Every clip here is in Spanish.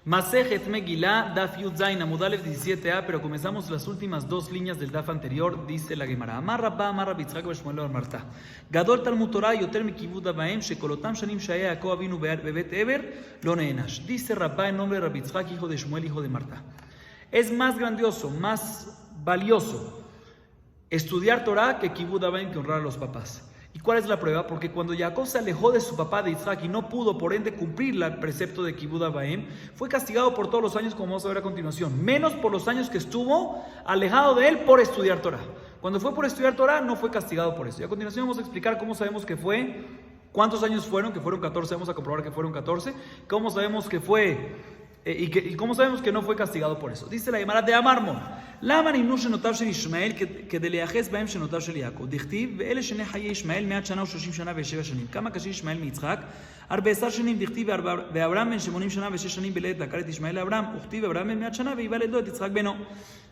Masejet Megilá, Daf Yud Zain, Amudalev 17a, pero comenzamos las últimas dos líneas del Daf anterior, dice la Gemara. Amar Rabba, Amar Rabbi Yitzchak Beshmuel Bar Marta. Gadol Talmud Torah, Yoter Mikibud Abaem, Shekolotam Shanim Shaya Yaakov Avinu Bebet Eber, Lo Neenash. Dice Rabba en nombre de Rabbi Yitzchak, hijo de Shmuel, hijo de Marta. Es más grandioso, más valioso estudiar Torah que Kibud Abaem, que honrar a los papás. ¿Y cuál es la prueba? Porque cuando Jacob se alejó de su papá de Isaac y no pudo por ende cumplir el precepto de Kibud Abaem, fue castigado por todos los años, como vamos a ver a continuación, menos por los años que estuvo alejado de él por estudiar Torah. Cuando fue por estudiar Torah no fue castigado por eso. Y a continuación vamos a explicar cómo sabemos que fue, cuántos años fueron, que fueron 14, vamos a comprobar que fueron 14, cómo sabemos que fue... Y cómo sabemos que no fue castigado por eso. Dice la Gemara de Amarmon: Lama nimnu shenotav shel Ishmael kede leyaches bahem shenotav shel Yaakov. Dichtiv ve'ele shnei hayei Ishmael 100 shana u30 shana ו7 שנים. כמה קשה ישמעאל מיצחק? 14 שנים. דכתיב ואברהם בן 80 שנה ו6 שנים בלדת לקר את ישמעאל לאברהם. וכתיב ואברהם בן 100 שנה וייבא לדו את יצחק בנו.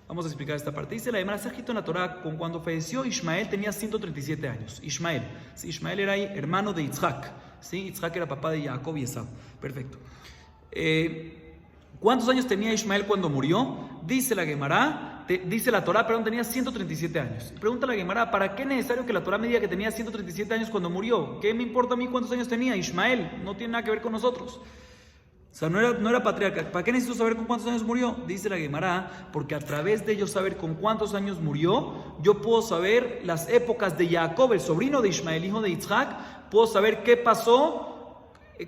Vamos a explicar esta parte. Dice la Gemara, está escrito en la Torah, cuando falleció Ishmael tenía 137 años. Ishmael. Sí, Ishmael era hermano de Yitzhak. Sí, Yitzhak era papá de Jacob y Esau. Perfecto. ¿Cuántos años tenía Ishmael cuando murió? Dice la Gemara, dice la Torah, perdón, tenía 137 años. Pregunta la Gemara, ¿para qué es necesario que la Torah me diga que tenía 137 años cuando murió? ¿Qué me importa a mí cuántos años tenía? Ishmael no tiene nada que ver con nosotros. O sea, no era patriarca. ¿Para qué necesito saber con cuántos años murió? Dice la Gemara, porque a través de yo saber con cuántos años murió, yo puedo saber las épocas de Jacob, el sobrino de Ishmael, hijo de Yitzhak, puedo saber qué pasó.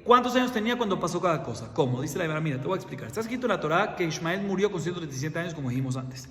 ¿Cuántos años tenía cuando pasó cada cosa? ¿Cómo? Dice la Gemara, mira, te voy a explicar. Está escrito en la Torah que Ishmael murió con 137 años, como dijimos antes.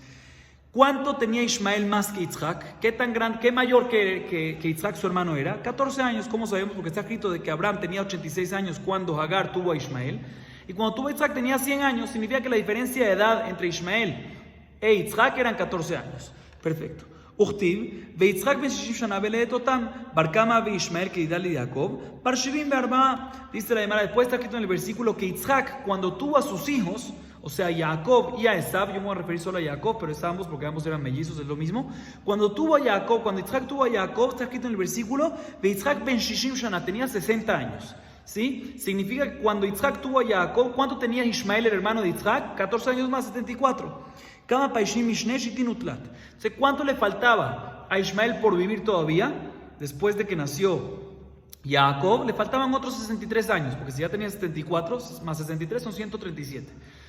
¿Cuánto tenía Ishmael más que Yitzhak? ¿Qué tan grande, qué mayor que Yitzhak, su hermano, era? 14 años, ¿cómo sabemos? Porque está escrito de que Abraham tenía 86 años cuando Hagar tuvo a Ishmael. Y cuando tuvo a Yitzhak tenía 100 años, significa que la diferencia de edad entre Ishmael e Yitzhak eran 14 años. Perfecto. וכתיב, ויצחק בן 60 שנה ולדת אותם, בר כמה וישמעאל כידידה ליעקב, בר 74. Dice la Gemara, después está escrito en el versículo que Yitzhak, cuando tuvo a sus hijos, o sea, a Jacob y a Esab, yo me voy a referir solo a Jacob, pero es ambos porque ambos eran mellizos, es lo mismo. Cuando Yitzhak tuvo a Jacob, está escrito en el versículo, ויצחק בן 60 שנה, tenía 60 años. ¿Sí? Significa que cuando Yitzhak tuvo a Jacob, ¿cuánto tenía Ishmael, el hermano de Yitzhak? 14 años más, 74. ¿Cuánto le faltaba a Ishmael por vivir todavía? Después de que nació Jacob, le faltaban otros 63 años, porque si ya tenía 74, más 63 son 137.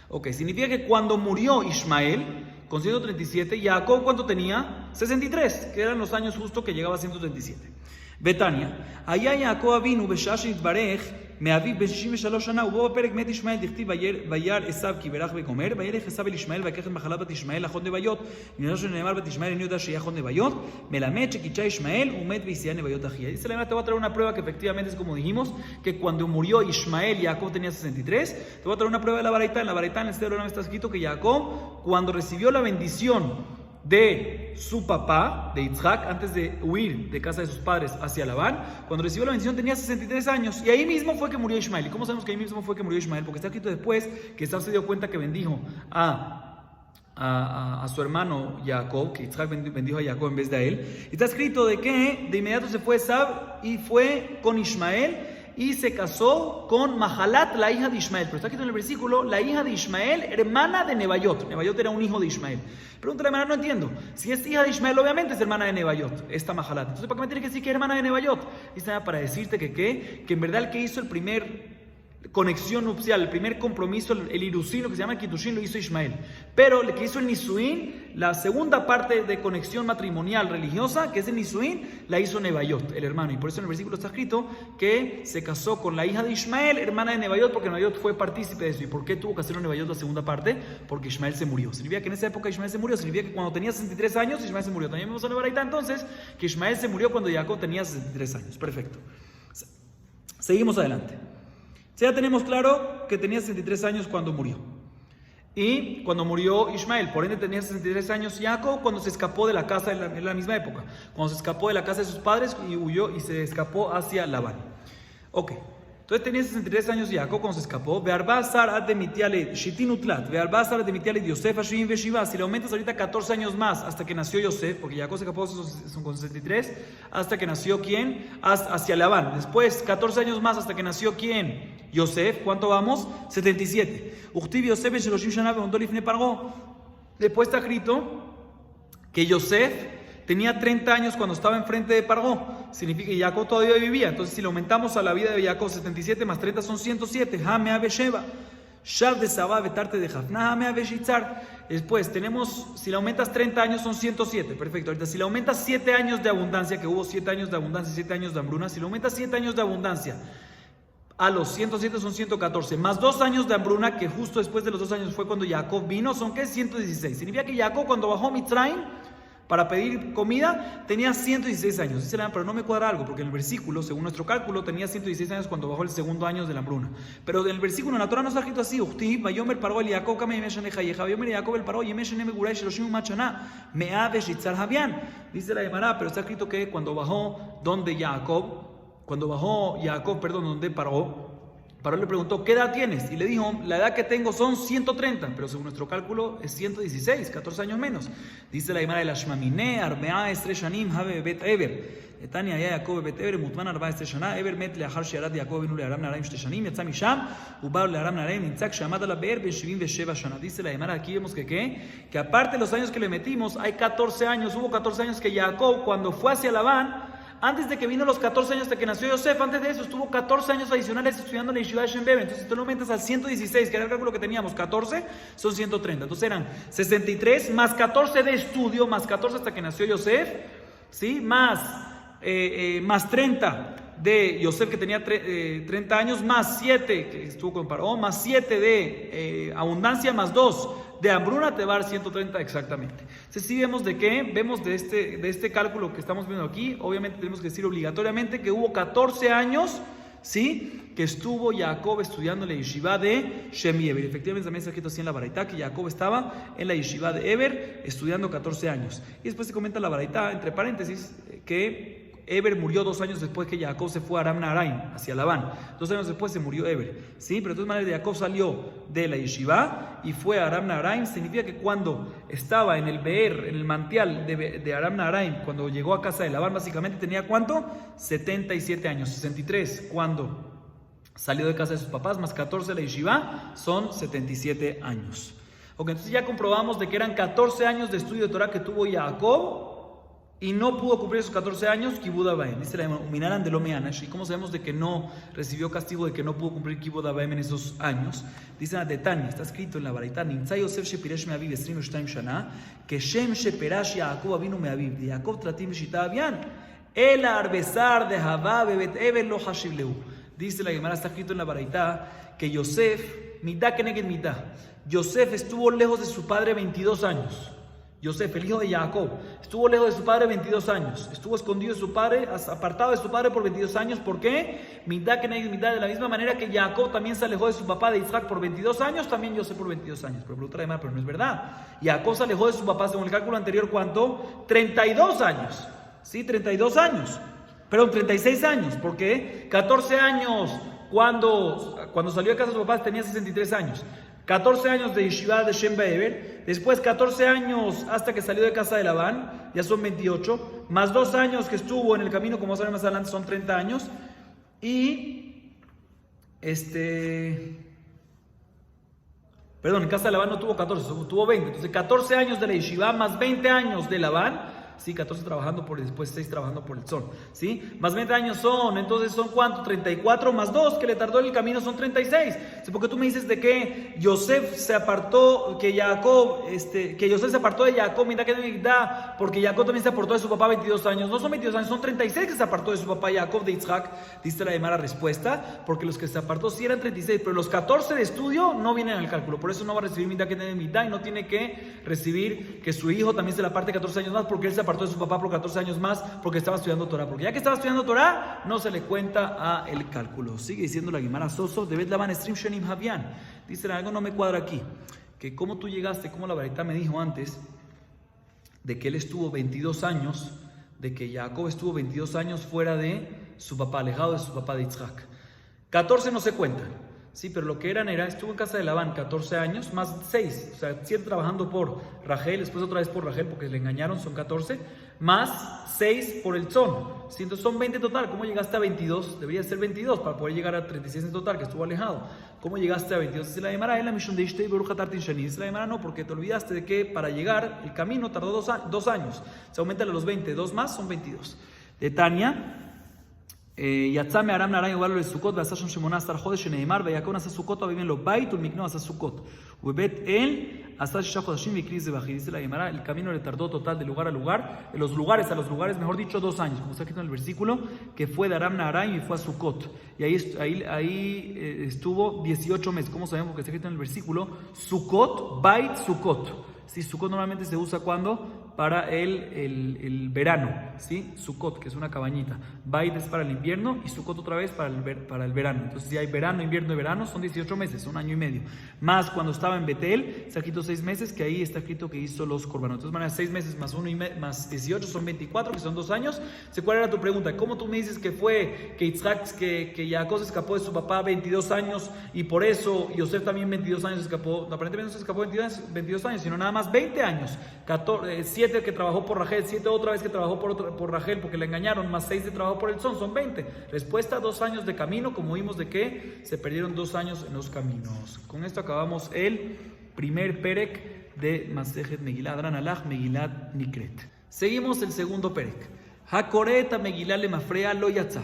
Ok, significa que cuando murió Ishmael, con 137, Jacob, ¿cuánto tenía? 63, que eran los años justo que llegaba a 137. Betania, היה יעקב אבינו בשעה שנתברך מאביו בן 63 שנה ובו בפרק מת ישמעאל דכתיב וירא עשיו כי ברך וגומר וילך עשיו אל ישמעאל ויקח את מחלת בת ישמעאל אחות נביות ונראה שנאמר בת ישמעאל אינו יודע שיהיה אחות נביות מלמד שקידשה ישמעאל ומת והסיעה נביות אחיה. Dice la Gemara, te voy a traer una prueba que efectivamente es como dijimos, que cuando murió Ishmael, Jacob tenía 63. Te voy a traer una prueba de la Baraitá. En la Baraitá, en el Seder está escrito que Jacob, cuando recibió la bendición de su papá, de Yitzhak, antes de huir de casa de sus padres hacia Labán, cuando recibió la bendición tenía 63 años y ahí mismo fue que murió Ishmael. ¿Y cómo sabemos que ahí mismo fue que murió Ishmael? Porque está escrito después que Esab se dio cuenta que bendijo a su hermano Jacob, que Yitzhak bendijo a Jacob en vez de a él. Y está escrito de que de inmediato se fue Esab y fue con Ishmael y se casó con Mahalat, la hija de Ishmael. Pero está escrito en el versículo, la hija de Ishmael, hermana de Nebayot. Nebayot era un hijo de Ishmael. Pregúntale a la hermana, no entiendo. Si es hija de Ishmael, obviamente es hermana de Nebayot, esta Mahalat. Entonces, ¿para qué me tiene que decir que es hermana de Nebayot? Dice para decirte que en verdad el que hizo el primer conexión nupcial, el primer compromiso, el irusín, lo que se llama el kitushin, lo hizo Ishmael. Pero el que hizo el nisuín, la segunda parte de conexión matrimonial religiosa, que es el nisuín, la hizo Nebayot, el hermano. Y por eso en el versículo está escrito que se casó con la hija de Ishmael, hermana de Nebayot, porque Nebayot fue partícipe de eso. ¿Y por qué tuvo que hacerlo Nebayot la segunda parte? Porque Ishmael se murió. Significa que en esa época Ishmael se murió. Significa que cuando tenía 63 años, Ishmael se murió. También vemos a la Baraitá entonces que Ishmael se murió cuando Jacob tenía 63 años. Perfecto. Seguimos adelante. Ya tenemos claro que tenía 63 años cuando murió. Y cuando murió Ishmael, por ende tenía 63 años Jacob cuando se escapó de la casa en la misma época. Cuando se escapó de la casa de sus padres y huyó y se escapó hacia Labán. Ok, entonces Entonces tenía 63 años Jacob cuando se escapó. Vearbazar ad de mitiale shitinutlat. Vearbazar de mitiale Yosef ashvim veshiva. Si le aumentas ahorita 14 años más hasta que nació Yosef, porque Jacob se escapó con 63, hasta que nació ¿quién? Hacia Labán. Después 14 años más hasta que nació ¿quién? Yosef. ¿Cuánto vamos? 77. Uchtiv Yosef sheloshim shana ve'ondo lifnei Paró. Después está escrito que Yosef tenía 30 años cuando estaba enfrente de Paró. Significa que Jacob todavía vivía. Entonces, si le aumentamos a la vida de Jacob, 77 más 30 son 107. Hamea Besheva. Shav de Sabá, Betarte de Jafna, Hamea Beshitzar. Después tenemos, si le aumentas 30 años son 107. Perfecto. Ahorita, si le aumentas 7 años de abundancia, que hubo 7 años de abundancia y 7 años de hambruna, si le aumentas 7 años de abundancia, a los 107 son 114. Más 2 años de hambruna, que justo después de los 2 años fue cuando Jacob vino, son ¿qué? 116. Significa que Jacob cuando bajó Mitzrayim para pedir comida, tenía 116 años. Dice, pero no me cuadra algo, porque en el versículo, según nuestro cálculo, tenía 116 años cuando bajó el segundo año de la hambruna. Pero en el versículo, en la Torah no está escrito así. Vayomer Paró el Jacob, Kame Yemeshan Ejayeja, Vayomer Jacob el Paró, Yemeshan Emeguray, Sheloshim Machana, Mea Beshitzar Habian. Dice la Gemara, pero está escrito que cuando bajó donde Paró le preguntó, ¿qué edad tienes? Y le dijo, la edad que tengo son 130, pero según nuestro cálculo es 116, 14 años menos. Dice la Gemara de la Shmamine, Arbea Estreshanim, Habe Bet Eber. Etania ya Jacob Bet Eber, Mutman Arbea Estreshana, Eber met leachar she'arad Jacob venu le'aram naraim Estreshanim, yatza misham, ubao le'aram naraim, nitzak she'amad ala be'er, ben-shivim ve-sheva shana. Dice la Gemara, aquí vemos que ¿qué? Que aparte de los años que le metimos, hay 14 años, hubo 14 años que Jacob, cuando fue hacia Labán, antes de que vino los 14 años hasta que nació Yosef, antes de eso estuvo 14 años adicionales estudiando en la Yeshiva de Shem Bebe. Entonces, si tú lo aumentas al 116, que era el cálculo que teníamos, 14, son 130. Entonces eran 63 más 14 de estudio, más 14 hasta que nació Yosef, ¿sí? Más 30 de Yosef, que tenía 30 años, más 7, que estuvo con Paró, más 7 de abundancia, más 2 de hambruna, te va a dar 130 exactamente. Entonces, si vemos de qué, vemos de este cálculo que estamos viendo aquí, obviamente tenemos que decir obligatoriamente que hubo 14 años, ¿sí? Que estuvo Jacob estudiando en la yeshiva de Shem y Eber. Efectivamente también está escrito así en la baraitá, que Jacob estaba en la yeshiva de Eber estudiando 14 años. Y después se comenta la baraitá, entre paréntesis, que Eber murió 2 años después que Jacob se fue a Aram Naharaim, hacia Labán. 2 años después se murió Eber, ¿sí? Pero de todas maneras Jacob salió de la yeshiva y fue a Aram Naharaim. Significa que cuando estaba en el Be'er, en el mantial de Aram Naharaim, cuando llegó a casa de Labán, básicamente tenía ¿cuánto? 77 años. 63 cuando salió de casa de sus papás, más 14 de la yeshiva, son 77 años. Ok, entonces ya comprobamos de que eran 14 años de estudio de Torah que tuvo Jacob y no pudo cumplir esos 14 años, Kibud Abaim. Dice la Uminaran de lo Meanash. ¿Y cómo sabemos de que no recibió castigo, de que no pudo cumplir Kibud Abaim en esos años? Dice la Detania, está escrito en la baraitá, Nimtza Yosef shepiresh me'aviv 22 shana, que Shem sheperash Yaakov avinu me'aviv, de Yaakov tratim shita avian, el arbesar de Havá bebet Eber lo hashiv leu. Dice la Gemara, está escrito en la baraitá, que Yosef, mitá keneged mitá, Yosef estuvo lejos de su padre 22 años. Yosef, el hijo de Jacob, estuvo lejos de su padre 22 años. Estuvo escondido de su padre, apartado de su padre por 22 años. ¿Por qué? Mitad que mitad. De la misma manera que Jacob también se alejó de su papá de Isaac por 22 años, también Yosef por 22 años. Pero pregunta además, pero no es verdad. Jacob se alejó de su papá, según el cálculo anterior, ¿cuánto? 32 años. ¿Sí? 32 años. Perdón, 36 años. ¿Por qué? 14 años cuando salió de casa de su papá tenía 63 años. 14 años de yeshiva de Shem Be'eber, después 14 años hasta que salió de casa de Labán, ya son 28, más 2 años que estuvo en el camino, como vamos a ver más adelante, son 30 años, y en casa de Labán no tuvo 14, tuvo 20, entonces 14 años de la yeshiva, más 20 años de Labán, ¿sí? 14 trabajando por, después 6 trabajando por el sol, ¿sí? Más 20 años son, entonces son ¿cuánto? 34 más 2 que le tardó en el camino son 36. Porque tú me dices de que Yosef se apartó, que Yosef se apartó de Jacob, mira que da, porque Jacob también se apartó de su papá 22 años. No son 22 años, son 36 que se apartó de su papá Jacob de Isaac. Dice la Gemara respuesta, porque los que se apartó sí eran 36, pero los 14 de estudio no vienen al cálculo. Por eso no va a recibir mitad que tiene mitad y no tiene que recibir que su hijo también se la aparte 14 años más, porque él se apartó de su papá por 14 años más, porque estaba estudiando Torah. Porque ya que estaba estudiando Torah, no se le cuenta a el cálculo. Sigue diciendo la Gemara Soso de Bet Laban Stream Shenim Havian. Dice, algo no me cuadra aquí, que como tú llegaste, como la baraitá me dijo antes, de que él estuvo 22 años, de que Jacob estuvo 22 años fuera de su papá, alejado de su papá de Isaac. 14 no se cuentan. Sí, pero lo que estuvo en casa de Labán 14 años, más 6, o sea, 7 trabajando por Rachel, después otra vez por Rachel porque le engañaron, son 14, más 6 por el tzon. Sí, entonces son 20 total. ¿Cómo llegaste a 22? Debería ser 22 para poder llegar a 36 en total, que estuvo alejado. ¿Cómo llegaste a 22? Dice la Gemara, dice la Gemara, no, porque te olvidaste de que para llegar el camino tardó 2 años. Se aumenta a los 20, 2 más son 22. De Tania, יצא מארם נהריים ובא לו לסוכות ועשה שם 18 חודש שנאמר ויעקב עשה סוכות ויבנה לו בית ולמקנו עשה סוכות ובבית אל עשה 6 חודשים והקריב זבח. Dice la Gemara, el camino le tardó total de lugar a lugar, de los lugares a los lugares, mejor dicho 2 años, como está escrito en el versículo, que fue de Aram Naharaim y fue a Sukkot, y ahí estuvo 18 meses. ¿Cómo sabemos? Porque está escrito en el versículo Sukkot, Bait Sukkot. Sí, Sukkot normalmente se usa cuando para el verano, ¿sí? Sukkot, que es una cabañita. Bait es para el invierno y Sukkot otra vez para el verano. Entonces, si hay verano, invierno y verano, son 18 meses, un año y medio. Más cuando estaba en Betel, se ha escrito 6 meses, que ahí está escrito que hizo los corbanos. De todas maneras, 6 meses más 1 más 18 son 24, que son 2 años. ¿Cuál era tu pregunta? ¿Cómo tú me dices que fue que Yitzhak, que Jacob se escapó de su papá 22 años y por eso Yosef también 22 años escapó? Aparentemente no se escapó 22 años, sino nada más 20 años. 7 que trabajó por Rachel, 7 otra vez que trabajó por Rachel porque le engañaron, más 6 de trabajo por el tzon, son 20. Respuesta, 2 años de camino, como vimos de que se perdieron 2 años en los caminos. Con esto acabamos el primer perek de Masejet Megillah, Adran Alach, Megillat Nikret. Seguimos el segundo perek. Hakoreta Megillah le mafrea lo yatza.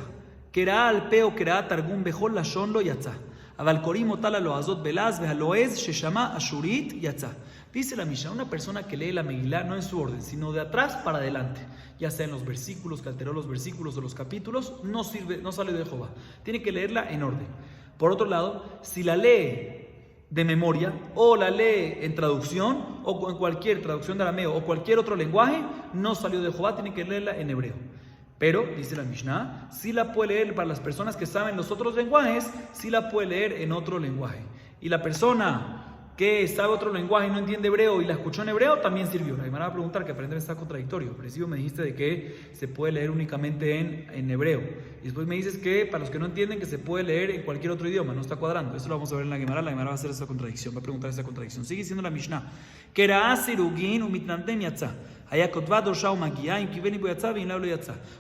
Kera al peo kera targum bejol lashon lo yatza. Aval korim otala lo azot belaz vehaloez sheshama ashurit yatza. Dice la Mishnah, una persona que lee la Megilá no en su orden, sino de atrás para adelante, ya sea en los versículos, que alteró los versículos o los capítulos, no sale de Jehová. Tiene que leerla en orden. Por otro lado, si la lee de memoria o la lee en traducción o en cualquier traducción de arameo o cualquier otro lenguaje, no salió de Jehová, tiene que leerla en hebreo. Pero, dice la Mishnah, sí la puede leer para las personas que saben los otros lenguajes, sí la puede leer en otro lenguaje. Y la persona que sabe otro lenguaje y no entiende hebreo y la escuchó en hebreo, también sirvió. La Gemara va a preguntar, que aparentemente está contradictorio. Al principio me dijiste de que se puede leer únicamente en hebreo. Y después me dices que para los que no entienden que se puede leer en cualquier otro idioma. No está cuadrando. Eso lo vamos a ver en la Gemara. La Gemara va a hacer esa contradicción, va a preguntar esa contradicción. Sigue diciendo la Mishnah.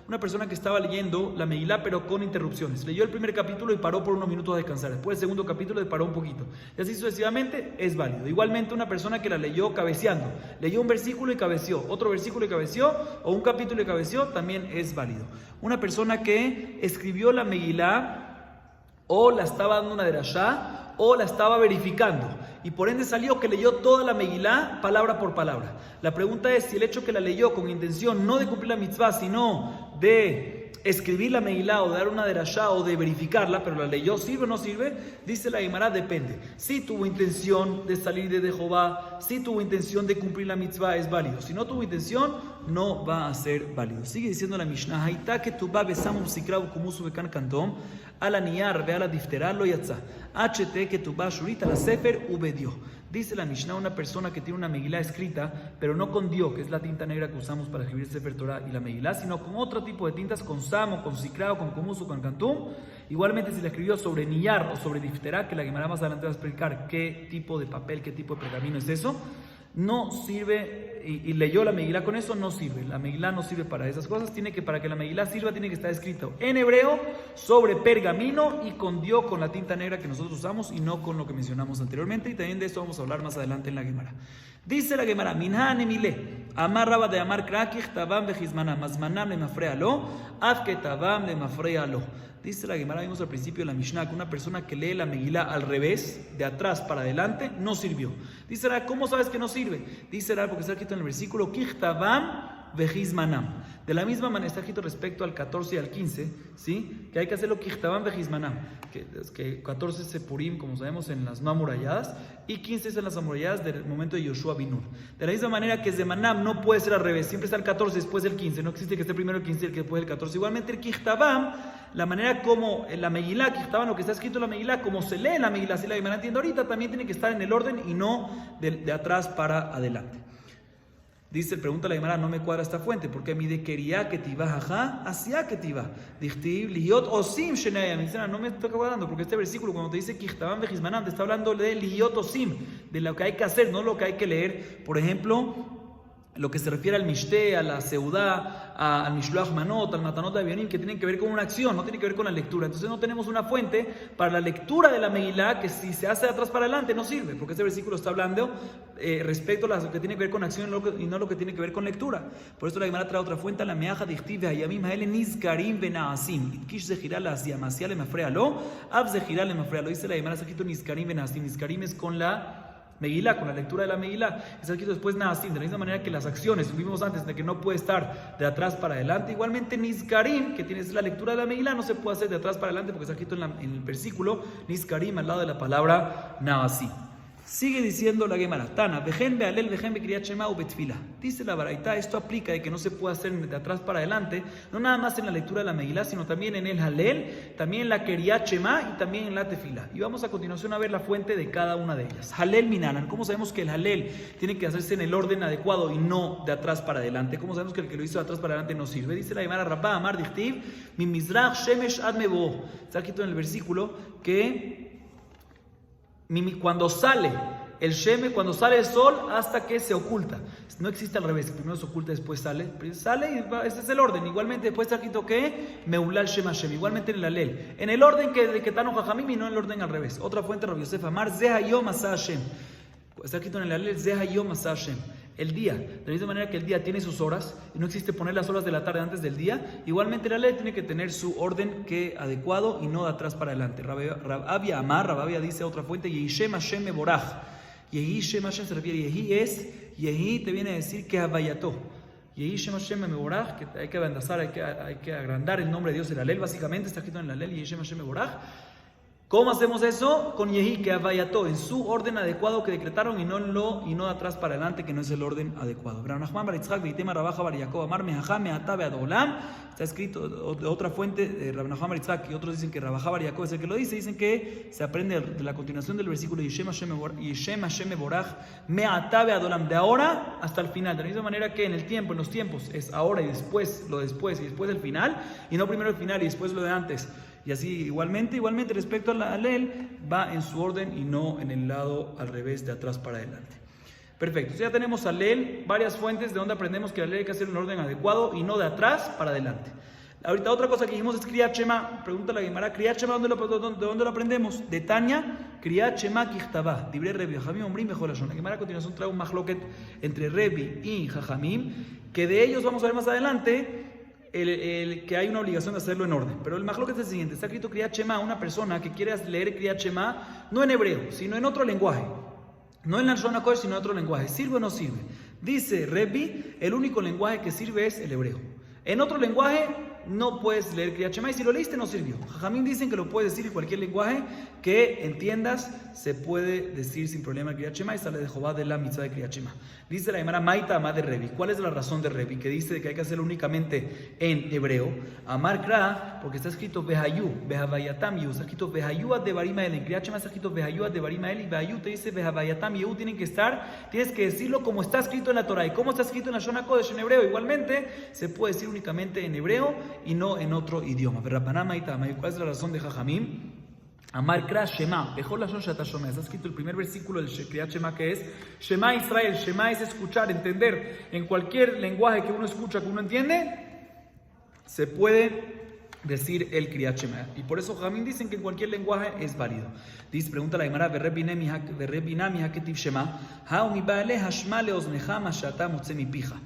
Una persona que estaba leyendo la Megilá pero con interrupciones. Leyó el primer capítulo y paró por unos minutos a descansar. Después el segundo capítulo y paró un poquito. Y así sucesivamente es válido. Igualmente una persona que la leyó cabeceando. Leyó un versículo y cabeceó, otro versículo y cabeceó, o un capítulo y cabeceó, también es válido. Una persona que escribió la Megilá o la estaba dando una derashá o la estaba verificando y por ende salió que leyó toda la Megilá palabra por palabra. La pregunta es si el hecho que la leyó con intención no de cumplir la mitzvah, sino de escribir la Megilá o de dar una derashá o de verificarla, pero la leyó, ¿sirve o no sirve? Dice la Gemara, depende. Si tuvo intención de salir de Jehová, si tuvo intención de cumplir la mitzvah, es válido. Si no tuvo intención, no va a ser válido. Sigue diciendo la Mishnah, Haitá que tu ba besamum sikrav kumusu bekan kantom, a la niyar ve a la diftera lo yatza, HT que tu ba shurita la sefer ubedió. Dice la Mishnah, una persona que tiene una Megilá escrita, pero no con Dio, que es la tinta negra que usamos para escribir Sefer Torah y la Megilá, sino con otro tipo de tintas, con Samo, con Sikrao, con Kumus o con Kantum. Igualmente, si la escribió sobre Niyar o sobre Diftera, que la Gemara más adelante va a explicar qué tipo de papel, qué tipo de pergamino es eso, no sirve, y leyó la Megilá con eso, no sirve. La Megilá no sirve para esas cosas. Para que la Megilá sirva, tiene que estar escrito en hebreo, sobre pergamino y con Dio, con la tinta negra que nosotros usamos y no con lo que mencionamos anteriormente. Y también de esto vamos a hablar más adelante en la Gemara. Dice la Gemara, Minha Nemile, Amar Rabba de Amar Krakich, Tabam Bejizmanam, Mazmanam le mafrealo, Afke Tabam le mafrealo. Dice la Gemara, vimos al principio de la Mishnah, que una persona que lee la Megilá al revés, de atrás para adelante, no sirvió. Dice la, ¿cómo sabes que no sirve? Dice la, porque está escrito en el versículo, Kichtavam vejizmanam. De la misma manera está escrito respecto al 14 y al 15, ¿sí? Que hay que hacerlo Kichtavam vejizmanam, que 14 es Sepurim, como sabemos, en las no amuralladas, y 15 es en las amuralladas del momento de Yoshua bin Nun. De la misma manera que Zemanam no puede ser al revés, siempre está el 14 después del 15, no existe que esté primero el 15 y el que después del 14. Igualmente el Kichtavam, la manera como en la Megilá, Kichtavam, lo que está escrito en la Megilá, como se lee en la Megilá, si la Gemara entiende ahorita, también tiene que estar en el orden y no de atrás para adelante. Dice, pregunta la Gemara, no me cuadra esta fuente, porque mi de quería que tiba, jaja, hacia que tiba. Dichtiv, liot osim shenayam. No me está cuadrando, porque este versículo, cuando te dice kichtaban vejizmanam, te está hablando de liot osim, de lo que hay que hacer, no lo que hay que leer. Por ejemplo, lo que se refiere al mishte, a la seudá, al mishloach manot, al matanot de avionim, que tienen que ver con una acción, no tiene que ver con la lectura. Entonces no tenemos una fuente para la lectura de la Megilá, que si se hace de atrás para adelante no sirve, porque este versículo está hablando respecto a lo que tiene que ver con acción y no lo que tiene que ver con lectura. Por eso la Gemara trae otra fuente, la meaja dichtiv hayamim haele nizkarim benaasim, itkish zehirá la asiamasia le mafrealo, ab zehirá le mafrealo. Dice la Gemara, se quito nizkarim benaasim, nizkarim es con la Megilá, con la lectura de la Megilá. Está escrito después Naasim, de la misma manera que las acciones, vimos antes de que no puede estar de atrás para adelante. Igualmente Nizkarim, que tienes la lectura de la Megilá, no se puede hacer de atrás para adelante porque está escrito en el versículo Nizkarim al lado de la palabra Naasim. Sigue diciendo la Gemara, Tana, vejen bealel, vejen bekriyat shema u betfila. Dice la Baraita, esto aplica de que no se puede hacer de atrás para adelante, no nada más en la lectura de la Megilá, sino también en el Halel, también en la kriyat shema y también en la tefila. Y vamos a continuación a ver la fuente de cada una de ellas. Halel minanan, ¿cómo sabemos que el Halel tiene que hacerse en el orden adecuado y no de atrás para adelante? ¿Cómo sabemos que el que lo hizo de atrás para adelante no sirve? Dice la Gemara, Rabba Amar dichtiv, mi mizrach shemesh ad mebo. Está escrito en el versículo que cuando sale el Sheme, cuando sale el sol hasta que se oculta. No existe al revés, primero se oculta, después sale. Sale y ese es el orden. Igualmente después está escrito que Meulal Shema Shem, igualmente en el Alel. En el orden que Tano Jajamim y no en el orden al revés. Otra fuente, Rabbi Yosef Amar, Zeha Yom Asa Hashem. Está escrito en el Alel, Zeha Yom Asa Hashem. El día, de la misma manera que el día tiene sus horas, y no existe poner las horas de la tarde antes del día, igualmente el Alel tiene que tener su orden adecuado y no de atrás para adelante. Rababia Amar, Rababia dice otra fuente, Yehishem Hashem Meborach. Yehi Shem Hashem se refiere, Yehi te viene a decir que Habayató. Yehi Shem Hashem Meborach, que hay que agrandar, hay que agrandar el nombre de Dios, el Alel básicamente, está escrito en el Alel, Yehi Shem Hashem Meborach. ¿Cómo hacemos eso? Con Yehi, que Habayató, en su orden adecuado que decretaron y no de atrás para adelante, que no es el orden adecuado. Está escrito de otra fuente, de Rabbi Nachman bar Yitzhak, y otros dicen que Rabajá bar Yaakov es el que lo dice. Dicen que se aprende de la continuación del versículo Yishem Hashem Meborach me'atá ve'adolam, de ahora hasta el final. De la misma manera que en los tiempos es ahora y después, lo después y después el final, y no primero el final y después lo de antes. Y así igualmente respecto al Alel, va en su orden y no en el lado al revés, de atrás para adelante. Perfecto, ya tenemos Alel, varias fuentes de donde aprendemos que Alel hay que hacer un orden adecuado y no de atrás para adelante. Ahorita otra cosa que dijimos es Kriyat Shema. Pregunta la Gemara, Kriyat Shema, ¿de dónde lo aprendemos? De Tanya, Kriyat Shema Kichtaba, Dibre Rebi, Jajamim, Omrim, Mejor Lashon. La Gemara a continuación trae un mahloket entre Rebi y Jajamim, que de ellos vamos a ver más adelante que hay una obligación de hacerlo en orden. Pero el mahloket es el siguiente, está escrito Kriyat Shema, una persona que quiere leer Kriyat Shema, no en hebreo, sino en otro lenguaje. No en la Lashon HaKodesh, sino en otro lenguaje. ¿Sirve o no sirve? Dice Rebi, el único lenguaje que sirve es el hebreo. En otro lenguaje no puedes leer Kriyat Shema, y si lo leíste no sirvió. Jajamín dicen que lo puedes decir en cualquier lenguaje que entiendas, se puede decir sin problema Kriyat Shema y sale de Jehová de la mitzvah de Kriyat Shema. Dice la Gemara Maita Amar de Rebi. ¿Cuál es la razón de Rebi? Que dice que hay que hacerlo únicamente en hebreo. Amar Kra, porque está escrito Behayu, Behavayatam Yu, está escrito Behayu ad Devarim Hael. En Kriyat Shema está escrito Behayu ad Devarim Hael, y Behayu te dice Behavayatam Yu. Tienes que decirlo como está escrito en la Torah. ¿Y cómo está escrito en la Lashon HaKodesh en hebreo? Igualmente se puede decir únicamente en hebreo y no en otro idioma. ¿Cuál es la razón de Jajamim? Amar Kra Shema, mejor la Shata Shoma. Está escrito el primer versículo del Kriyat Shema, que es Shema Israel. Shema es escuchar, entender. En cualquier lenguaje que uno escucha, que uno entiende, se puede decir el Kriyat Shema. Y por eso Jajamim dicen que en cualquier lenguaje es válido. Dice, pregunta la Gemara, Verrebinami haketiv Shema, ha'u mi ba'ale hashma leoznecha ma she'ata motze mi pija.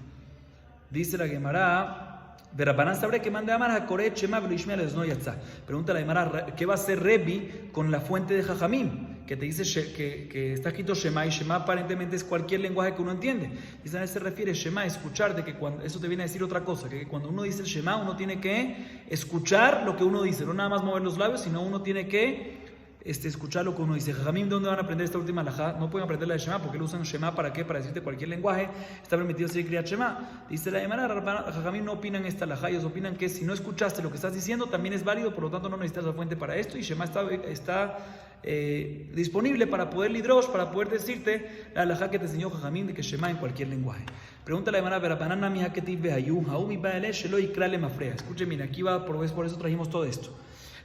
Dice la Gemara, Verabbanán sabré que manda a amar a Koret Shema Velishmea no yatza. Pregunta la Gemara, ¿qué va a hacer Rebi con la fuente de Jajamim? Que te dice que está escrito Shema, y Shema aparentemente es cualquier lenguaje que uno entiende. Dice, a eso se refiere Shema, escuchar, de que cuando eso te viene a decir otra cosa, que cuando uno dice el Shema, uno tiene que escuchar lo que uno dice, no nada más mover los labios, sino uno tiene que escuchar lo que uno dice. Jajamim, ¿dónde van a aprender esta última halajá? No pueden aprender la de Shema, porque lo usan Shema ¿para qué? Para decirte cualquier lenguaje. Está permitido decir Kriyat Shema. Dice la Gemara, Jajamim no opinan esta halajá, ellos opinan que si no escuchaste lo que estás diciendo, también es válido, por lo tanto no necesitas la fuente para esto, y Shema está disponible para poder lidrosh, para poder decirte la halajá que te enseñó Jajamim de que Shema en cualquier lenguaje. Pregunta la Gemara, Verapanana mi haketiv behayu, haumi baele shelo ikrale mafrea. Escuchen, mira, aquí va, por eso trajimos todo esto.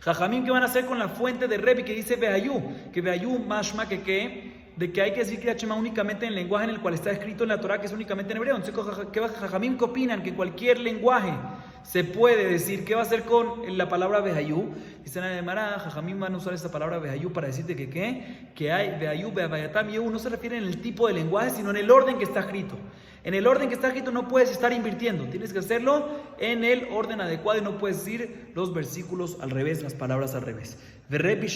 Jajamim, ¿qué van a hacer con la fuente de Rebi que dice behayu? Que behayu mashma de que hay que decir Kriyat Shema únicamente en el lenguaje en el cual está escrito en la Torah, que es únicamente en hebreo. Entonces, Jajamim, ¿qué opinan? Que cualquier lenguaje se puede decir. ¿Qué va a hacer con la palabra Behayu? Dicen en Gemara, Jajamim van a usar esa palabra Behayu para decirte que ¿qué? Que hay Behayu, Behabayatam, Yehu, no se refiere en el tipo de lenguaje, sino en el orden que está escrito. En el orden que está escrito no puedes estar invirtiendo, tienes que hacerlo en el orden adecuado y no puedes decir los versículos al revés, las palabras al revés. Y Rebi,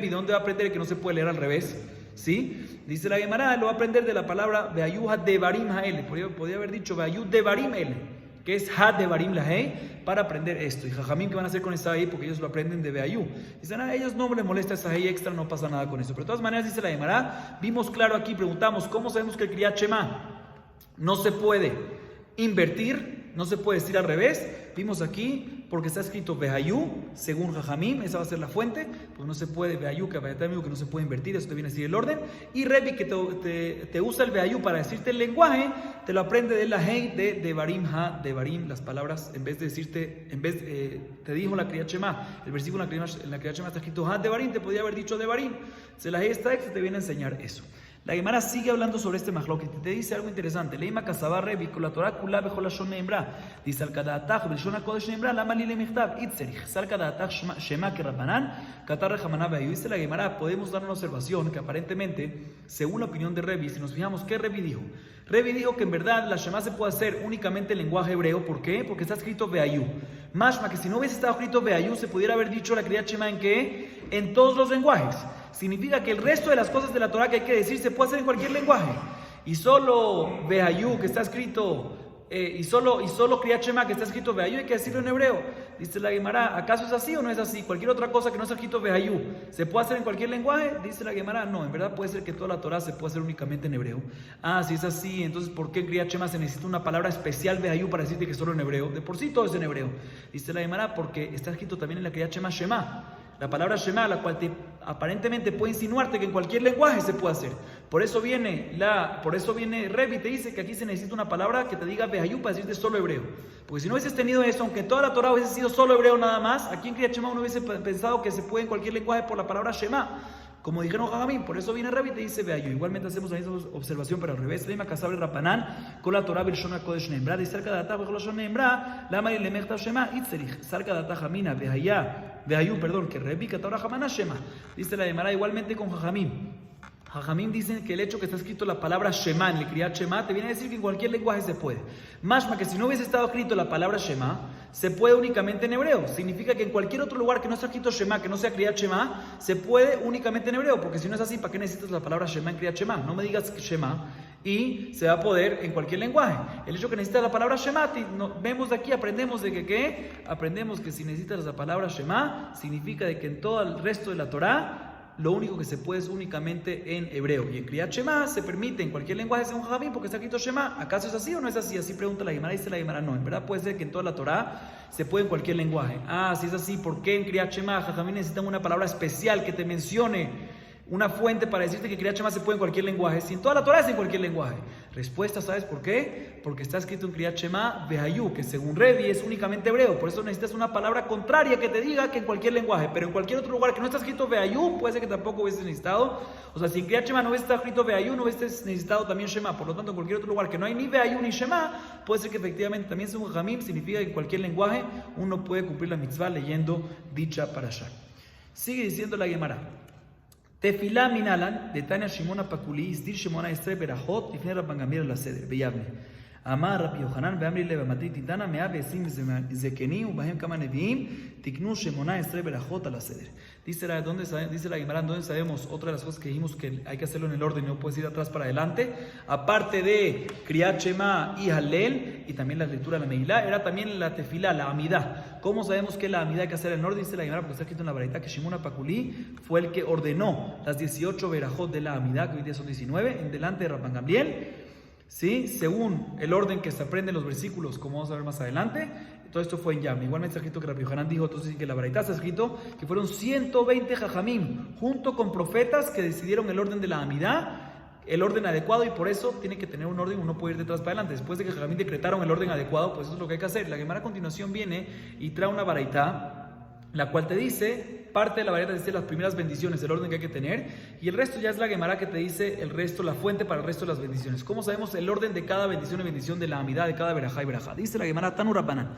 ¿de dónde va a aprender que no se puede leer al revés? ¿Sí? Dice la Gemara, lo va a aprender de la palabra Beayuha Devarim Haele. Podría haber dicho Beayuh Devarim Ele, que es Ha Devarim Lahei, para aprender esto. Y Jajamim, ¿qué van a hacer con esta ahí? Porque ellos lo aprenden de Beayuh. Dicen, a ellos no les molesta esa ahí extra, no pasa nada con eso. Pero de todas maneras, dice la Gemara, vimos claro aquí, preguntamos, ¿cómo sabemos que el Kriyat Shema no se puede invertir? No se puede decir al revés. Vimos aquí, porque está escrito Behayu, según Jajamim, esa va a ser la fuente, pues no se puede Behayu, que no se puede invertir, eso te viene a decir el orden. Y Rebi, que te usa el Behayu para decirte el lenguaje, te lo aprende de la Hei de Devarim Ha, Devarim, las palabras, en vez de decirte, te dijo la Kriyat Shema, el versículo en la Kriyat Shema está escrito Ha Devarim, te podía haber dicho Devarim. Se la Hei está que te viene a enseñar eso. La Gemara sigue hablando sobre este mahloket y te dice algo interesante. Leima kasaba Rebi con la Torah kula bechol lashon neemra. Dice al kadaatach belshon hakodesh neemra lama li lemichtav itzerich. Sal kadaatach shema que Rabbanan katar rejamaná behayu. Dice la Gemara, podemos dar una observación que aparentemente, según la opinión de Rebi, si nos fijamos, ¿qué Rebi dijo? Rebi dijo que en verdad la Shema se puede hacer únicamente en lenguaje hebreo. ¿Por qué? Porque está escrito Behayu. Mashma, que si no hubiese estado escrito Behayu, se pudiera haber dicho la Kriyat Shema en ¿qué? En todos los lenguajes. Significa que el resto de las cosas de la Torah que hay que decir se puede hacer en cualquier lenguaje. Y solo Behayu, que está escrito, y solo Kriyat Shema, que está escrito Behayu, hay que decirlo en hebreo. Dice la Gemara, ¿acaso es así o no es así? Cualquier otra cosa que no está escrito Behayu, ¿se puede hacer en cualquier lenguaje? Dice la Gemara, no, en verdad puede ser que toda la Torah se puede hacer únicamente en hebreo. Ah, si es así, entonces ¿por qué en Kriyat Shema se necesita una palabra especial Behayu para decirte que solo en hebreo? De por sí todo es en hebreo. Dice la Gemara, porque está escrito también en la Kriyat Shema Shema. La palabra Shema, la cual aparentemente puede insinuarte que en cualquier lenguaje se puede hacer. Por eso viene Rebi, te dice que aquí se necesita una palabra que te diga Behayu para decirte solo hebreo. Porque si no hubieses tenido eso, aunque toda la Torah hubiese sido solo hebreo nada más, aquí en Kriyat Shema uno hubiese pensado que se puede en cualquier lenguaje por la palabra Shema. Como dijeron Jajamim, por eso viene Rebi y te dice Behayu. Igualmente hacemos la misma observación, pero al revés. Leima kasab Rapanan con la Torah belshon hakodesh neemra. Dice cerca de la Torah belshon neemra, lama lemechtav Shema itzerich. Cerca de la Torah jamina Behayu, perdón, que Rebi que Torah jamana Shema. Dice la Gemara igualmente con Jajamim. Jajamim dicen que el hecho que está escrito la palabra Shema en el Kriyat Shema te viene a decir que en cualquier lenguaje se puede. Mashma, que si no hubiese estado escrito la palabra Shema, se puede únicamente en hebreo. Significa que en cualquier otro lugar que no esté escrito Shema, que no sea Kriyat Shema, se puede únicamente en hebreo. Porque si no es así, ¿para qué necesitas la palabra Shema en Kriyat Shema? No me digas Shema y se va a poder en cualquier lenguaje. El hecho que necesitas la palabra Shema, vemos de aquí, aprendemos de que ¿qué? Aprendemos que si necesitas la palabra Shema, significa de que en todo el resto de la Torah lo único que se puede es únicamente en hebreo. Y en Kriyat Shema se permite en cualquier lenguaje según Jajamim porque está escrito Shema. ¿Acaso es así o no es así? Así pregunta la Gemara. Dice la Gemara, no. En verdad puede ser que en toda la Torah se puede en cualquier lenguaje. Ah, si es así, ¿por qué en Kriyat Shema Jajamim necesitan una palabra especial que te mencione una fuente para decirte que Kriyat Shema se puede en cualquier lenguaje? Si en toda la Torah es en cualquier lenguaje. Respuesta, ¿sabes por qué? Porque está escrito en Kriyat Shema Behayu, que según Rebi es únicamente hebreo. Por eso necesitas una palabra contraria que te diga que en cualquier lenguaje. Pero en cualquier otro lugar que no está escrito Behayu, puede ser que tampoco hubieses necesitado. O sea, si en Kriyat Shema no hubiese escrito Behayu, no hubieses necesitado también Shema. Por lo tanto, en cualquier otro lugar que no hay ni Behayu ni Shema, puede ser que efectivamente también según Jajamim significa que en cualquier lenguaje uno puede cumplir la mitzvah leyendo dicha parashá. Sigue diciendo la Gemara. Tefilá minalan de Tania Shimon Apakuli Isdir Shemona Estre Berajot Ifne Rabban Gamliel la Seder Beyavne Amar Rabbi Yohanan Beamri Leva Matri Titana Mea Besim Zekeni Ubahem Kama Neviim Tiknu Shemona Estre Berajot a la Seder. Dice la Gemara, ¿dónde sabemos? Otra de las cosas que dijimos que hay que hacerlo en el orden y no puedes ir atrás para adelante, aparte de Kriyat Shema y Halel y también la lectura de la Meilá, era también la Tefilá, la Amidá. ¿Cómo sabemos que la Amidá hay que hacer en el orden? Dice la Gemara, porque está escrito en la Baraita que Shimon Apakuli fue el que ordenó las 18 verajot de la Amidá, que hoy día son 19, en delante de Rabban Gamliel, ¿sí? Según el orden que se aprende en los versículos, como vamos a ver más adelante. todo esto fue en Yam. Igualmente está escrito que Rabbi Yohanan dijo, entonces que la Baraitá está escrito que fueron 120 jajamim, junto con profetas que decidieron el orden de la Amidá, el orden adecuado, y por eso tiene que tener un orden, uno puede ir detrás para adelante. Después de que jajamim decretaron el orden adecuado, pues eso es lo que hay que hacer. La Gemara a continuación viene y trae una Baraitá, la cual te dice, parte de la Baraitá dice las primeras bendiciones, el orden que hay que tener, y el resto ya es la Gemara que te dice el resto, la fuente para el resto de las bendiciones. ¿Cómo sabemos el orden de cada bendición y bendición de la Amidá, de cada verajá y verajá? Dice la Gemara Tanu Rabbanan,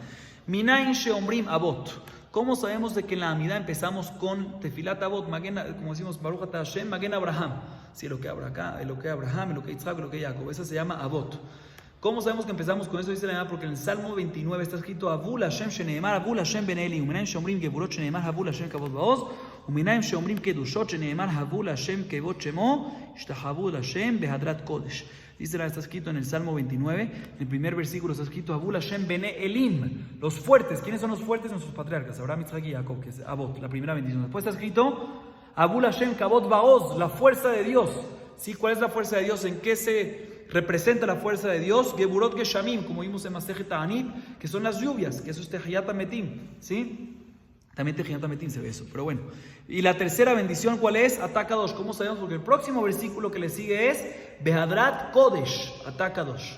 Minayin sheomrim avot. ¿Cómo sabemos de que en la Amidá empezamos con Tefilat Avot, como decimos, Baruch Ata Hashem, Magen Abraham? Sí, lo que Abraham, lo que Yitzhak, lo que Jacob, esa se llama Avot. ¿Cómo sabemos que empezamos con eso? Dice la Gemara, porque en el Salmo 29 está escrito Avul Hashem sheneemar, Avul Hashem ben Eli, Uminaim sheomrim geburot sheneemar, Avul Hashem kavod baoz, Uminaim sheomrim kedushot sheneemar, Avul Hashem kevod shemo, ishtahavu Hashem behadrat kodesh. Dice, está escrito en el Salmo 29, en el primer versículo está escrito Avul Hashem bene Elim, los fuertes. ¿Quiénes son los fuertes? Nuestros patriarcas, Abraham, Yitzhak y Jacob, que es Avot, la primera bendición. Después está escrito Avul Hashem kavod baoz, la fuerza de Dios. ¿Sí? ¿Cuál es la fuerza de Dios? ¿En qué se representa la fuerza de Dios? Geburot geshamim, como vimos en Masechet Ta'anit, que son las lluvias, que eso es Tehiyat Hametim, ¿sí? También Tehiyat Hametim se ve eso, pero bueno. Y la tercera bendición, ¿cuál es? Atakadosh. ¿Cómo sabemos? Porque el próximo versículo que le sigue es Behadrat Kodesh, Atakadosh.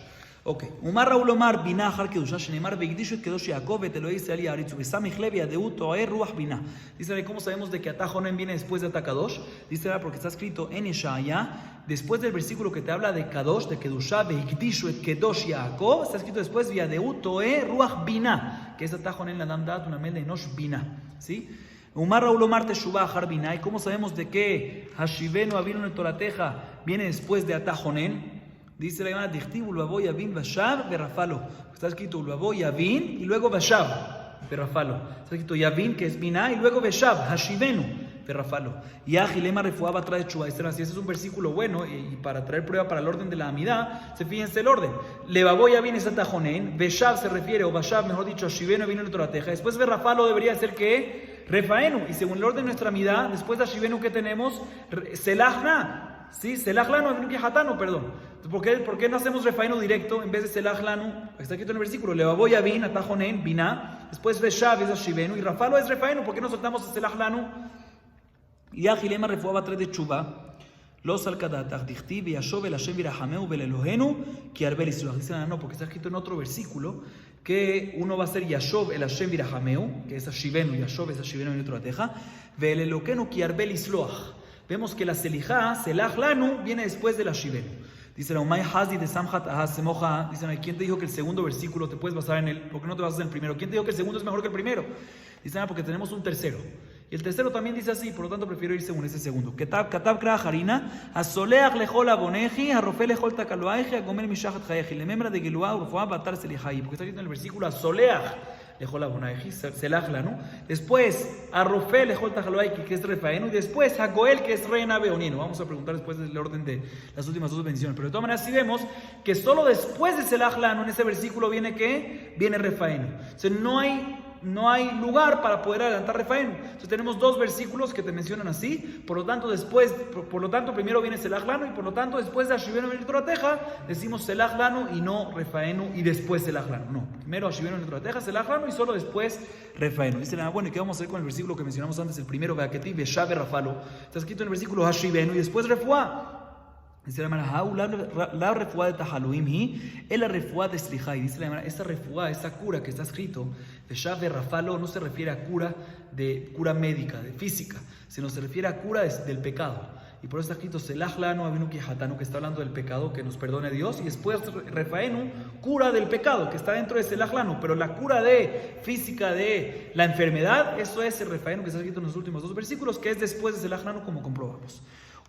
Ok. Umar Raúl Omar, Binah, Har Kedusha, Shenemar, Beigdishu, Kedosh Yaakov, Beteloi, Seali, Aritzu, Besamich Levi, Adeut, Toaer, Ruach, Binah. Dice, ¿cómo sabemos de que Atajonen viene después de Atakadosh? Dice, porque está escrito en Yeshaya, después del versículo que te habla de Kadosh, de Kedusha, Beigdishu, et Kedosh Yaakov, está escrito después, Adeut, Toaer, Ruach, Binah, que es Atajonen la Damdat, una mel de Enosh, Binah. ¿Sí? Umar Raúl Omar Teshuvah Har Binah. ¿Y cómo sabemos de que Hashivenu Avinu en Torateja viene después de Atajonen? Dice la Gemara, Dichtiv Ulvavo Yavin Vashav Berrafalo. Está escrito Ulvavo Yavin y luego Vashav Berrafalo. Está escrito Yavin, que es Binah, y luego Vashav, Hashivenu Berrafalo. Y Agilema Refuaba trae Chubá. Ese es un versículo bueno, y para traer prueba para el orden de la Amidá, fíjense el orden. Levavo Yavin es Atajonen, Vashav se refiere, o Vashav, mejor dicho, Hashivenu vino en Torateja. Después Berrafalo debería ser que Refaenu, y según el orden de nuestra Amidá, después de Hashivenu que tenemos, Selachna. Sí, Selach Lanu, Avinu Kihatanu, perdón. ¿Por qué no hacemos Refaenu directo en vez de Selach Lanu? Está escrito en el versículo, Levavo Yavin, Atajonen, Binah, después Veshav es Hashivenu, y Rafalo es Refaenu. ¿Por qué no soltamos Selach Lanu? Y Agilema Refuaba trae de Chubá, Los Alkadatach, Dichtiv, Yashov, el Hashem Virahameu, Belelohenu, Kiarbel Isloach. Dicen, no, porque está escrito en otro versículo que uno va a ser Yashov, el Hashem Virahameu, que es Hashivenu, Yashov es Hashivenu en otro Ateja, Belelohenu, Kiarbel Isloach. Vemos que la Selijá, Selach Lanu, viene después de la Shivenu. Dice la Umay Hazi de Samhat Ahaz Semoja. Dice, ¿quién te dijo que el segundo versículo te puedes basar en él? ¿Por qué no te basas en el primero? ¿Quién te dijo que el segundo es mejor que el primero? Dice, porque tenemos un tercero. Y el tercero también dice así, por lo tanto prefiero ir según ese segundo. Ketab Kra Harina, Asoleach Lechol Aboneji, Arrofel Lechol Takaloaji, Agomer Mishachat Hayeji, Lemembra de Giluá, Urfoa, Batar Selijai. Porque está escrito en el versículo Asoleach Lechol Aboneji, Selach Lanu. Después, Arrofel Lechol Takaloaji, que es Refaenu. Y después, Hagoel, que es Reina Beonino. Vamos a preguntar después del orden de las últimas dos bendiciones. Pero de todas maneras, sí vemos que solo después de Selach Lanu, en ese versículo viene ¿qué? Viene Refaenu. O sea, no hay lugar para poder adelantar Refaenu. Entonces tenemos dos versículos que te mencionan así. Por lo tanto, primero viene Selach Lanu, y por lo tanto, después de Hashivenu en el Torateja, decimos Selach Lanu y no Refaenu y después Selach Lanu. No, primero Hashivenu en el Torateja, Selach Lanu y solo después Refaenu. Dice, bueno, ¿y qué vamos a hacer con el versículo que mencionamos antes? El primero, Beaketi, Beshav, Rafalo. Está escrito en el versículo Hashivenu y después Refuá. Dice la hermana, la refuá de Tahaluim hi, es la refuá de Slijai. Dice la hermana, esa refuá, esa cura que está escrito, de Shav de Rafalo, no se refiere a cura médica, de física, sino se refiere a cura del pecado. Y por eso está escrito, Selach Lanu Avinu Kihatanu, que está hablando del pecado, que nos perdone Dios, y después Refaenu, cura del pecado, que está dentro de Selach Lanu. Pero la cura de física de la enfermedad, eso es el Refaenu que está escrito en los últimos dos versículos, que es después de Selach Lanu, como comprobamos.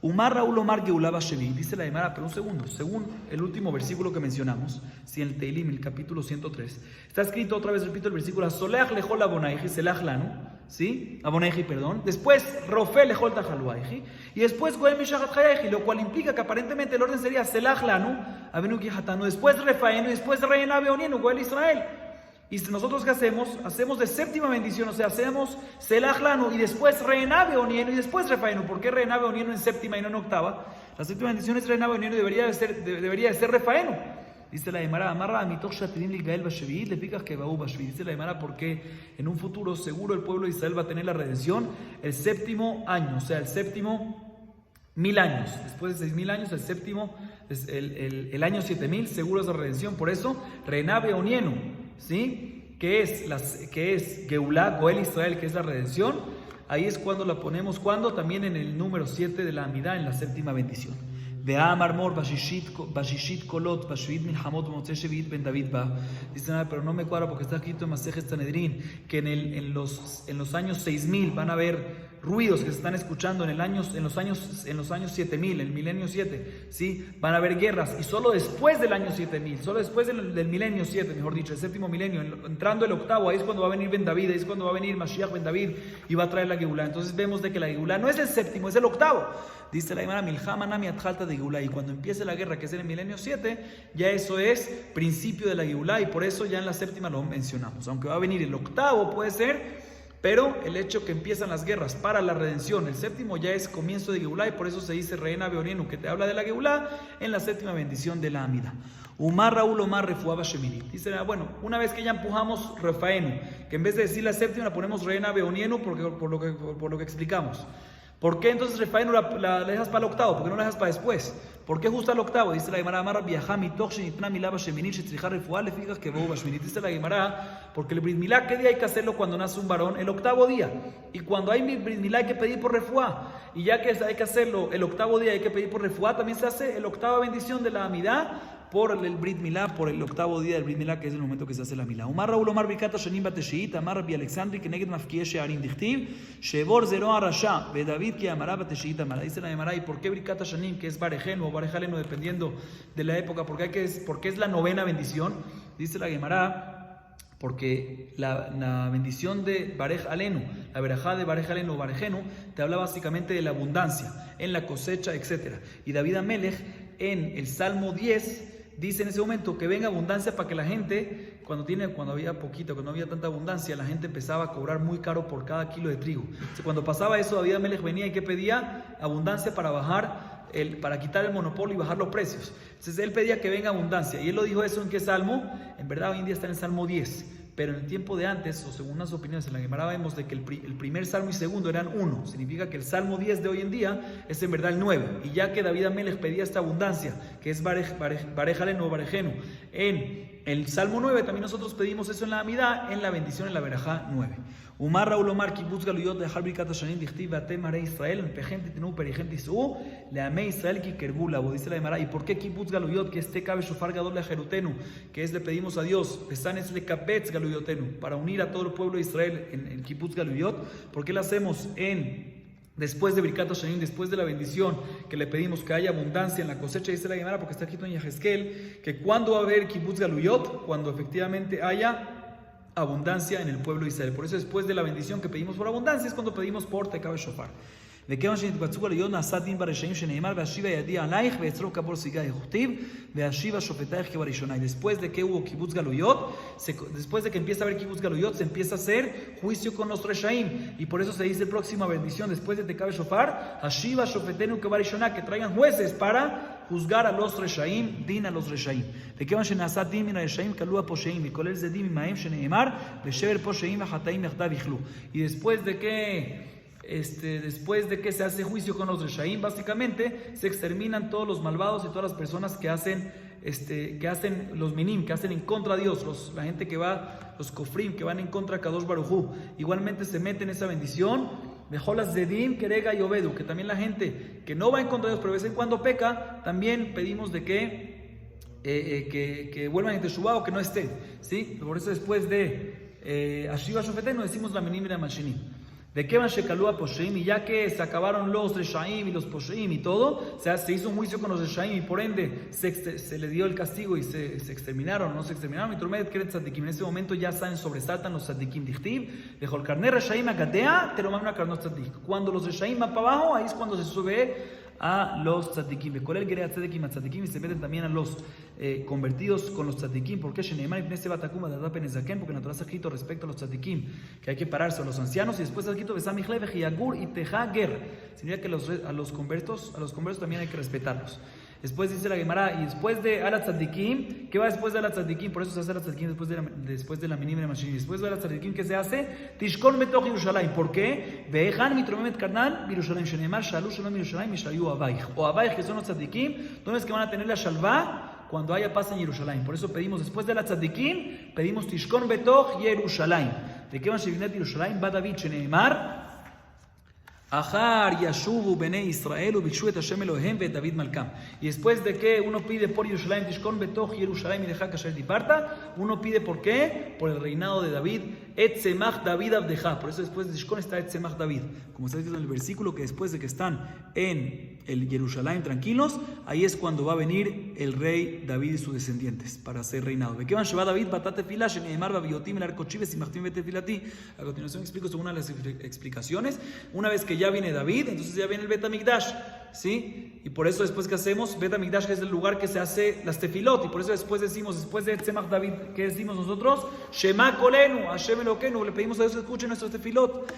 Umar Raúl Omar Geulaba Shevi, dice la Gemara, pero un segundo, según el último versículo que mencionamos, si en el Teilim, el capítulo 103, está escrito otra vez, repito el versículo, Soleach lechol abonaiji, Selach Lanu, ¿sí? Abonaiji, perdón, después Rofel lechol tajaluaiji, y después Goel Mishachat Hayaiji, lo cual implica que aparentemente el orden sería Selach Lanu, Avinu Kihatanu, después Refaenu, y después Reina Beoninu, Goel Israel. Y nosotros ¿qué hacemos? Hacemos de séptima bendición, o sea, hacemos Selach Lanu y después Reina Beonienu y después Refaenu. ¿Por qué Reina Beonienu en séptima y no en octava? La séptima bendición es Reina Beonienu y debería de ser Refaenu. Dice la Gemara, amarra a mitoch shatinim ligael bashevit, le picas que baú bashevit. Dice la Gemara porque en un futuro seguro el pueblo de Israel va a tener la redención el séptimo año, o sea, el séptimo 1000 años. Después de 6000 años, el séptimo, el año 7000, seguro es la redención. Por eso, Renabe Onienu, ¿sí? Que es Geulah, Goel Israel, que es la redención. Ahí es cuando la ponemos, cuando también en el número 7 de la Amidá, en la séptima bendición. Ve'amar mor bashishit kolot bashvit milhamot motzei shevit ben David ba. Dice nada, pero no me cuadra porque está escrito en Masejes Sanedrín que en los años 6000 van a haber ruidos que se están escuchando en los años 7000, el milenio 7, ¿sí? Van a haber guerras y solo después del año 7000, solo después del milenio 7, mejor dicho, el séptimo milenio, entrando el octavo, ahí es cuando va a venir Ben David, ahí es cuando va a venir Mashiach Ben David y va a traer la Geulah. Entonces vemos de que la Geulah no es el séptimo, es el octavo. Dice la Gemara, Milhama nami atjalta de Geulah, y cuando empiece la guerra, que es en el milenio 7, ya eso es principio de la Geulah, y por eso ya en la séptima lo mencionamos. Aunque va a venir el octavo, puede ser, pero el hecho que empiezan las guerras para la redención, el séptimo ya es comienzo de Geulah, y por eso se dice Reina Beorienu, que te habla de la Geulah en la séptima bendición de la Amida. Umar Raúl Omar Refuaba Shemini. Dice, bueno, una vez que ya empujamos Refaenu, que en vez de decir la séptima la ponemos Reina Beorienu por lo que explicamos. ¿Por qué entonces Refaenu la dejas para el octavo? ¿Por qué no la dejas para después? ¿Por qué justo al octavo? Dice la Gemara, Amar Viajá mitoch shenitna milá basheminit shetzricha refuá le fijas que vos bashminit. Dice la Gemara, porque el brit milá, ¿qué día hay que hacerlo cuando nace un varón? El octavo día. Y cuando hay brit milá hay que pedir por refuá. Y ya que hay que hacerlo el octavo día hay que pedir por refuá, también se hace el octava bendición de la Amidá por el Brit Milá, por el octavo día del Brit Milá, que es el momento que se hace la Milá. Umar Raúl Omar Bikata Shanim Bateshiit, Amar Rabbi Alexandri, que neged mafkie she'arim dichtiv, shevor zero arasha, ve David que amará Bateshiit Amara. Dice la Gemara, ¿y por qué Bikata Shanim, que es Barejeno o Barejaleno, dependiendo de la época? Porque es la novena bendición. Dice la Gemara, porque la bendición de Barej Alenu, la verajá de Barej Alenu o Barejenu, te habla básicamente de la abundancia, en la cosecha, etc. Y David Amelech, en el Salmo 10, dice en ese momento que venga abundancia para que la gente, cuando había poquito, cuando no había tanta abundancia, la gente empezaba a cobrar muy caro por cada kilo de trigo. Entonces, cuando pasaba eso, David Amelech venía y que pedía abundancia para quitar el monopolio y bajar los precios. Entonces él pedía que venga abundancia. Y él lo dijo eso en qué salmo? En verdad hoy en día está en el Salmo 10. Pero en el tiempo de antes, o según unas opiniones en la Gemara, vemos de que el primer salmo y segundo eran uno. Significa que el Salmo 10 de hoy en día es en verdad el 9. Y ya que David Amelech pedía esta abundancia, que es Barejalenu o Barejenu, en el Salmo 9 también nosotros pedimos eso en la Amidá, en la bendición en la Berajá 9. Umar Raúl Omar Kibutz Galuyot de Harbi Katashanim Dichtiv Batem Are Israel en Pejente Tenu Perigente Isú le amé Israel ki Kerbula. Dice la Gemara, ¿y por qué Kibutz Galuyot? Que este cabe Shofar Gadol le Jerutenu, que es le pedimos a Dios Pesanes le Kabetz Galuyotenu, para unir a todo el pueblo de Israel en Kibutz Galuyot. ¿Por qué lo hacemos después de Birkat Hashanim, después de la bendición que le pedimos que haya abundancia en la cosecha? Dice la Gemara, porque está escrito en Yehezkel que cuando va a haber Kibutz Galuyot, cuando efectivamente haya abundancia en el pueblo de Israel. Por eso después de la bendición que pedimos por abundancia es cuando pedimos por Tekabe Shofar. וכיוון שנתבצעו גלויות נעשה דין ברשעים שנאמר והשיבה ידי עלייך ואצרו כבור סיגה יכתיב והשיבה שופטייך כבראשונה. Y después de que hubo kibbutz galuyot, después de que empieza a haber kibbutz galuyot, se empieza a hacer juicio con los reshaim, y por eso se dice próxima bendición después de Tekabe Shofar, hashiva shofetenu kebarishona, que traigan jueces para juzgar a los reshaim, din a los reshaim. וכיוון שנעשה דין מן הרשעים כלו הפושעים וכולל זה דין ממהם שנאמר ושבר פושעים וחטאים יחדיו יכלו. Y después de que se hace juicio con los reshaim, básicamente se exterminan todos los malvados y todas las personas que hacen los minim, que hacen en contra de Dios, la gente que va, los kofrim, que van en contra de Kadosh Baruj Hu. Igualmente se mete en esa bendición, mejolas zedim, kerega y obedu, que también la gente que no va en contra de Dios, pero de vez en cuando peca, también pedimos de que vuelvan en Teshuvah o que no estén, ¿sí? Por eso después de Ashiva Shofetenu decimos la minim y la machinim. De que van shekalua posheim, y ya que se acabaron los reshaim y los posheim y todo, o sea, se hizo un juicio con los reshaim y por ende se le dio el castigo y se exterminaron, no se exterminaron. Y Turmedet Keret Tzadikim, en ese momento ya sobresaltan los Tzadikim Dichtiv, dejó el carné reshaim agadea, te lo manda a carnot Tzadik. Cuando los reshaim van para abajo, ahí es cuando se sube a los tzadikim. Con el Gerea Tzadikim a tzadikim, y se meten también a los convertidos con los tzadikim. ¿Por qué? Sheneemar ibn Sebatakuma de Adapen Ezaken, porque en la Torah está escrito respecto a los tzadikim que hay que pararse a los ancianos, y después está escrito Besamichle Vejiagur y Tejager. Significa que a los conversos también hay que respetarlos. Después dice la Gemara, y después de Alat Tzadikim, ¿qué va después de Alat Tzadikim? Por eso se hace Alat Tzadikim después de la Minim y la Mashiach. Después de Alat Tzadikim, ¿qué se hace? Tishkon betoch Yerushalayim. ¿Por qué? Ve'echan mitromemet karnan Yerushalayim. Shenemar shalu shalom Yerushalayim mishayu avaich. O avaich, que son los Tzadikim, ¿dónde es que van a tener la shalva? Cuando haya paz en Yerushalayim. Por eso pedimos, después de Alat Tzadikim, pedimos Tishkon betoch Yerushalayim. ¿De qué van a Shevinet Yerushalayim? Va David, Shenemar Ahar Yashuvu Bene Israel Ubikshu et Hashem Elohem ve David Malkam. Y después de que uno pide por Yerushalayim, Tishkon betoch Yerushalayim y deja Kasher Diparta, uno pide por qué? Por el reinado de David, Et Semach David Abdeja. Por eso después de Tishkon está Et Semach David. Como está escrito en el versículo, que después de que están en el Yerushalayim tranquilos, ahí es cuando va a venir el rey David y sus descendientes para ser reinado. Bekevan Sheba David Batate Filah Sheneemar Babiotim El Arcochives y Machtim Bete Filati. A continuación explico según las explicaciones. Una vez que ya viene David, entonces ya viene el Bet HaMikdash, ¿sí? Y por eso después que hacemos, Bet HaMikdash es el lugar que se hace las tefilot, y por eso después decimos, después de Tzemach David, ¿qué decimos nosotros? Shema Kolenu, Hashem Elokenu, le pedimos a Dios que escuche nuestras tefilot.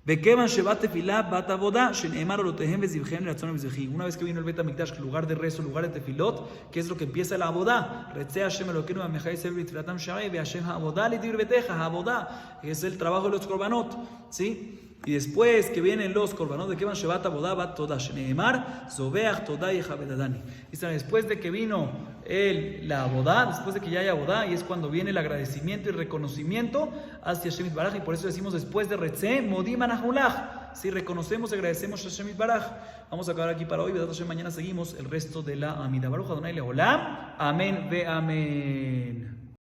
Bekevan Sheba Tefilah Bat Avodah, Sheneemar Olotehem Vezivchen Ratzon Vezivchi. Una vez que vino el Bet HaMikdash, lugar de rezo, lugar de tefilot, ¿qué es lo que empieza la Avodah? Retzeh Hashem Elokenu Amechai Sever Tfilatam Sharei Ve Hashem HaAvodah Lidir Beteja, Avodah, es el trabajo de los korbanot, ¿sí? Y después que vienen los korbanot, de que van Shevat Avodah Bat Todah, Sheneemar Zobeach Todah y Jabedadani. Después de que vino la Avodah, después de que ya hay Avodah, y es cuando viene el agradecimiento y reconocimiento hacia Hashem Yitbaraj, y por eso decimos después de Retzeh, Modim Anahulach. Si reconocemos y agradecemos a Hashem Yitbaraj. Vamos a acabar aquí para hoy, Hashem, mañana seguimos el resto de la Amida. Baruch Adonai Leolam. Amén ve amén.